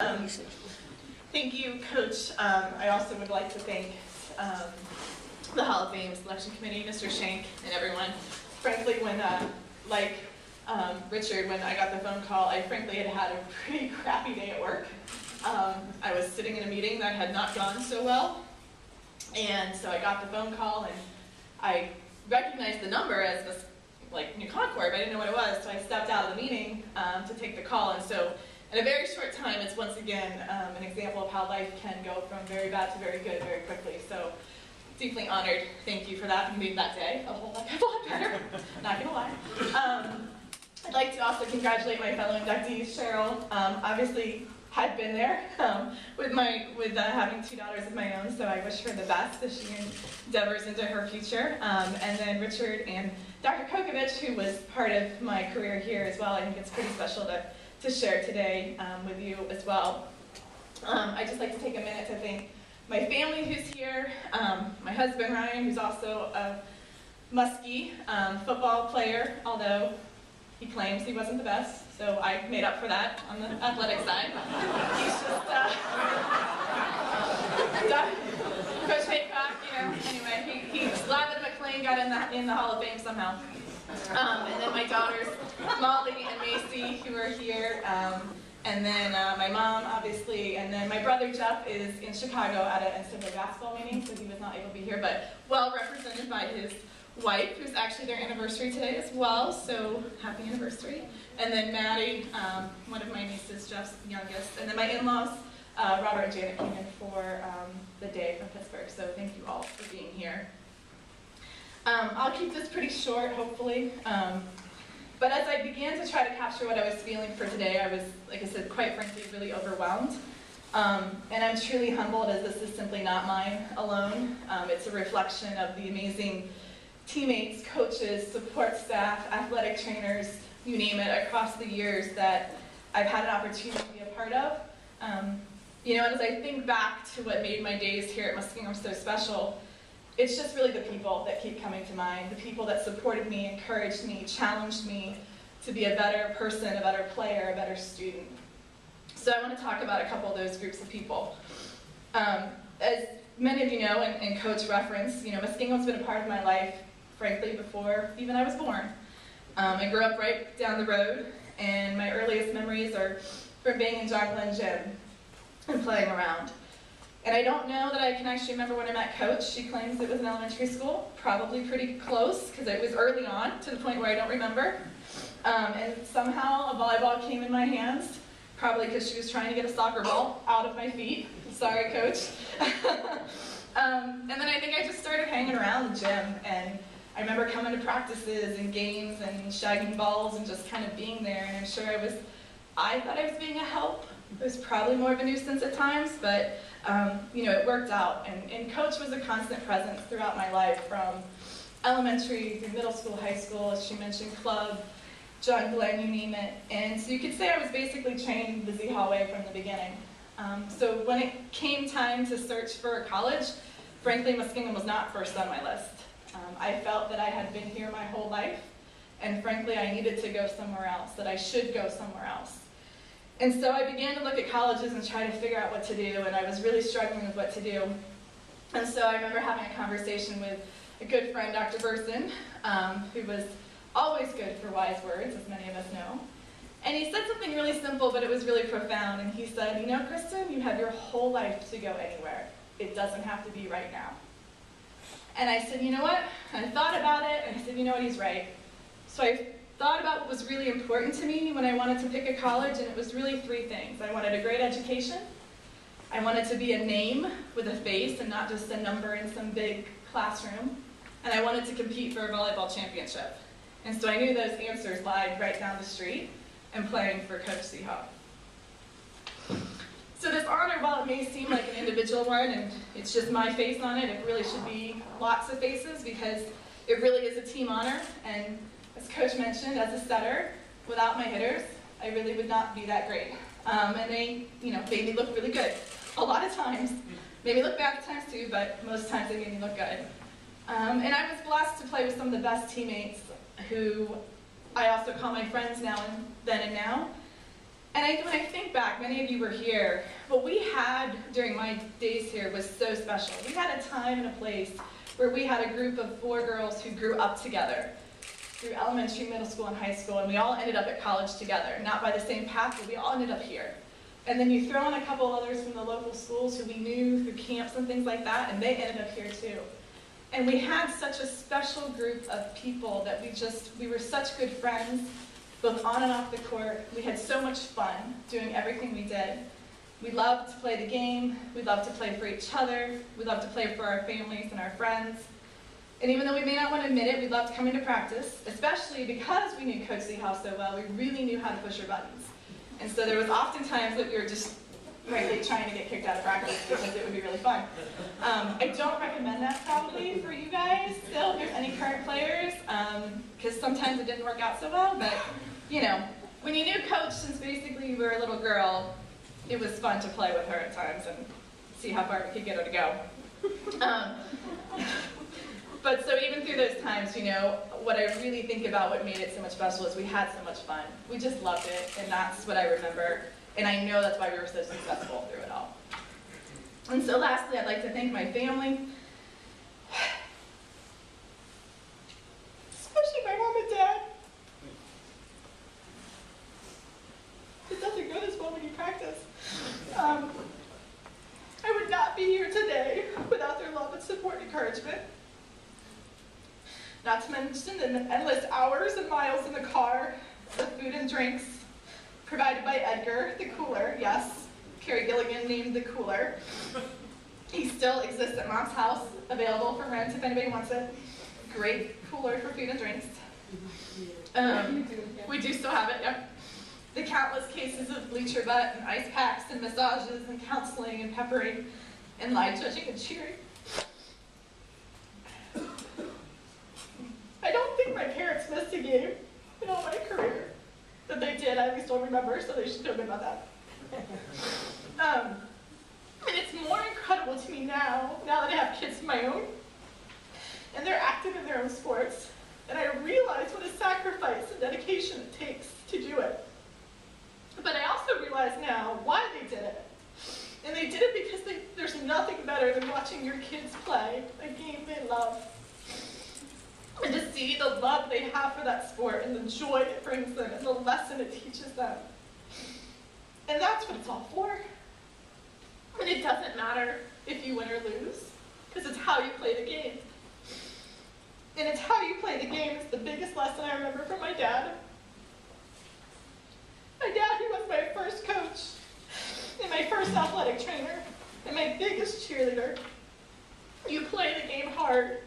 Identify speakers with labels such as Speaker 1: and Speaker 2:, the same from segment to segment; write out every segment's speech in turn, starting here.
Speaker 1: Thank you, Coach. I also would like to thank the Hall of Fame Selection Committee, Mr. Shank, and everyone. Frankly, when, like Richard, when I got the phone call, I frankly had had a pretty crappy day at work. I was sitting in a meeting that had not gone so well, and so I got the phone call, and I recognized the number as this, like, New Concord, but I didn't know what it was, so I stepped out of the meeting to take the call, and so in a very short time, it's once again an example of how life can go from very bad to very good very quickly. So, deeply honored. Thank you for that. You made that day a whole lot better. Not gonna lie. I'd like to also congratulate my fellow inductees, Cheryl. Obviously, had been there with having 2 daughters of my own, so I wish her the best as she endeavors into her future. And then Richard and Dr. Kokovich, who was part of my career here as well. I think it's pretty special to share today with you as well. I'd just like to take a minute to thank my family who's here, my husband Ryan, who's also a Muskie football player, although he claims he wasn't the best, so I made up for that on the athletic side. He's just, Coach Haycock, you know, anyway, he's glad that McLane got in the Hall of Fame somehow. And then my daughters, Molly and Macy, who are here, and then my mom, obviously, and then my brother Jeff is in Chicago at an NCAA basketball meeting, so he was not able to be here, but well represented by his wife, who's actually their anniversary today as well, so happy anniversary. And then Maddie, one of my nieces, Jeff's youngest, and then my in-laws, Robert and Janet, came in for the day from Pittsburgh, so thank you all for being here. I'll keep this pretty short, hopefully. But as I began to try to capture what I was feeling for today, I was, like I said, quite frankly, really overwhelmed. And I'm truly humbled as this is simply not mine alone. It's a reflection of the amazing teammates, coaches, support staff, athletic trainers, you name it, across the years that I've had an opportunity to be a part of. You know, and as I think back to what made my days here at Muskingum so special, it's just really the people that keep coming to mind, the people that supported me, encouraged me, challenged me to be a better person, a better player, a better student. So I want to talk about a couple of those groups of people. As many of you know, and Coach referenced, you know, Muskingum's been a part of my life, frankly, before even I was born. I grew up right down the road, and my earliest memories are from being in John Glenn Gym and playing around. And I don't know that I can actually remember when I met Coach. She claims it was in elementary school, probably pretty close, because it was early on, to the point where I don't remember. And somehow a volleyball came in my hands, probably because she was trying to get a soccer ball out of my feet. Sorry, Coach. And then I think I just started hanging around the gym, and I remember coming to practices and games and shagging balls and just kind of being there, and I'm sure I thought I was being a help. It was probably more of a nuisance at times, but you know, it worked out, and Coach was a constant presence throughout my life, from elementary through middle school, high school, as she mentioned, club, John Glenn, you name it. And so you could say I was basically trained the Z hallway from the beginning. So when it came time to search for college, frankly, Muskingum was not first on my list. I felt that I had been here my whole life, and frankly, I needed to go somewhere else, that I should go somewhere else. And so I began to look at colleges and try to figure out what to do, and I was really struggling with what to do. And so I remember having a conversation with a good friend, Dr. Burson, who was always good for wise words, as many of us know. And he said something really simple, but it was really profound. And he said, you know, Kristen, you have your whole life to go anywhere. It doesn't have to be right now. And I said, you know what? I thought about it, and I said, you know what, he's right. So I thought about what was really important to me when I wanted to pick a college, and it was really 3 things. I wanted a great education, I wanted to be a name with a face and not just a number in some big classroom, and I wanted to compete for a volleyball championship. And so I knew those answers lied right down the street and playing for Coach HOF. So this honor, while it may seem like an individual one, and it's just my face on it, it really should be lots of faces, because it really is a team honor. And as Coach mentioned, as a setter, without my hitters, I really would not be that great. And they, you know, made me look really good. A lot of times. Made me look bad at times too, but most times they made me look good. And I was blessed to play with some of the best teammates who I also call my friends now and then and now. And when I think back, many of you were here, what we had during my days here was so special. We had a time and a place where we had a group of 4 girls who grew up together through elementary, middle school, and high school, and we all ended up at college together. Not by the same path, but we all ended up here. And then you throw in a couple others from the local schools who we knew through camps and things like that, and they ended up here too. And we had such a special group of people that we were such good friends, both on and off the court. We had so much fun doing everything we did. We loved to play the game. We loved to play for each other. We loved to play for our families and our friends. And even though we may not want to admit it, we loved coming to practice, especially because we knew Coach Seehoff so well. We really knew how to push our buttons. And so there was often times that we were just frankly trying to get kicked out of practice because it would be really fun. I don't recommend that probably for you guys still, if there's any current players, because sometimes it didn't work out so well, but you know, when you knew Coach since basically you were a little girl, it was fun to play with her at times and see how far we could get her to go. But so even through those times, you know, what I really think about what made it so much special is we had so much fun. We just loved it, and that's what I remember. And I know that's why we were so successful through it all. And so lastly, I'd like to thank my family, especially my mom and dad. It doesn't go this well when you practice. I would not be here today without their love and support and encouragement. Not to mention the endless hours and miles in the car, the food and drinks provided by Edgar, the cooler, yes. Carrie Gilligan named the cooler. He still exists at Mom's house, available for rent if anybody wants it. Great cooler for food and drinks. We do still have it, yep. The countless cases of bleacher butt and ice packs and massages and counseling and peppering and line judging and cheering. I don't think my parents missed a game in all my career. That they did, I at least don't remember, so they should know about that. And it's more incredible to me now that I have kids of my own, and they're active in their own sports, and I realize what a sacrifice and dedication it takes to do it. But I also realize now why they did it. And they did it because there's nothing better than watching your kids play a game they love. And to see the love they have for that sport and the joy it brings them and the lesson it teaches them. And that's what it's all for. And it doesn't matter if you win or lose, because it's how you play the game. And it's how you play the game is the biggest lesson I remember from my dad. My dad, who was my first coach, and my first athletic trainer, and my biggest cheerleader. You play the game hard.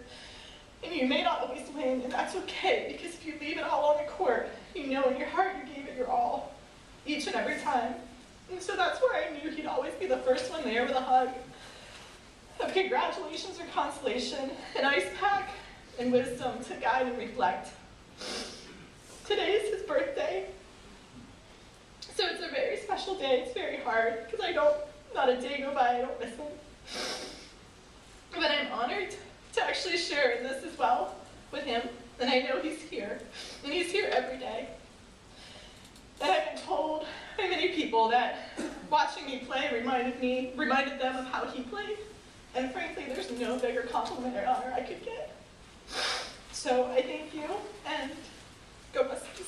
Speaker 1: And you may not always win, and that's okay, because if you leave it all on the court, you know in your heart you gave it your all, each and every time. And so that's where I knew he'd always be the first one there with a hug of congratulations or consolation, an ice pack, and wisdom to guide and reflect. Today is his birthday, so it's a very special day. It's very hard, because not a day go by I don't miss him. But I'm honored to actually share in this as well with him, and I know he's here, and he's here every day. And I've been told by many people that watching me play reminded them of how he played, and frankly, there's no bigger compliment or honor I could get. So I thank you, and go Muskingum.